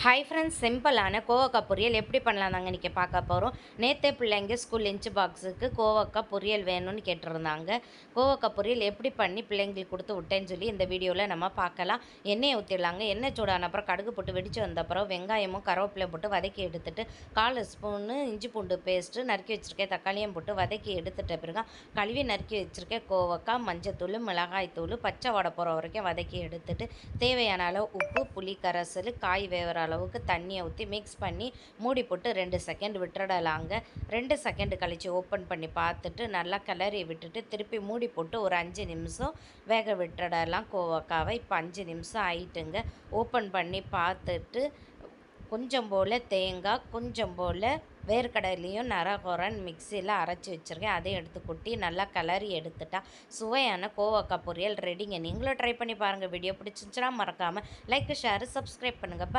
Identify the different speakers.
Speaker 1: Hi friends, சிம்பிளான கோவக்காய் பொரியல் எப்படி பண்ணலாம் தாங்க இன்றைக்கி பார்க்க போகிறோம். நேற்றே பிள்ளைங்க ஸ்கூல் லஞ்ச் பாக்ஸுக்கு கோவக்காய் பொரியல் வேணும்னு கேட்டிருந்தாங்க. கோவக்காய் பொரியல் எப்படி பண்ணி பிள்ளைங்களுக்கு கொடுத்து விட்டேன்னு சொல்லி இந்த வீடியோவில் நம்ம பார்க்கலாம். எண்ணெயை ஊற்றிடலாங்க. எண்ணெய் சூடான அப்புறம் கடுகு போட்டு வெடித்து வந்த அப்புறம் வெங்காயமும் கருவேப்பிலையும் போட்டு வதக்கி எடுத்துட்டு 1/4 ஸ்பூனு இஞ்சி பூண்டு பேஸ்ட்டு நறுக்கி வச்சுருக்கேன், தக்காளியும் போட்டு வதக்கி எடுத்துட்ட பிறகு கழுவி நறுக்கி வச்சுருக்கேன் கோவக்காய், மஞ்சத்தூள், மிளகாய்த்தூள், பச்சை வாடை போகிற வரைக்கும் வதக்கி எடுத்துட்டு தேவையான அளவு உப்பு, புளி கரைசல், காய் வேகிற அளவுக்கு தண்ணியை ஊற்றி மிக்ஸ் பண்ணி மூடி போட்டு 2 செகண்ட் விட்டுடலாங்க. 2 செகண்ட் கழித்து ஓப்பன் பண்ணி பார்த்துட்டு நல்லா கிளறி விட்டுட்டு திருப்பி மூடி போட்டு ஒரு 5 நிமிஷம் வேக விட்டுடலாம் கோவக்காவை. இப்போ 5 நிமிஷம் ஆயிட்டுங்க. ஓப்பன் பண்ணி பார்த்துட்டு கொஞ்சம் போல் தேங்காய், கொஞ்சம் போல் வேர்க்கடலையும் நரகொரன் மிக்சியில் அரைச்சி வச்சுருக்கேன், அதையும் எடுத்து கொட்டி நல்லா கிளறி எடுத்துட்டா சுவையான கோவக்காய் பொரியல் ரெடிங்க. நீங்களும் ட்ரை பண்ணி பாருங்கள். வீடியோ பிடிச்சிருந்துச்சுன்னா மறக்காமல் லைக், ஷேர், சப்ஸ்கிரைப் பண்ணுங்கள்.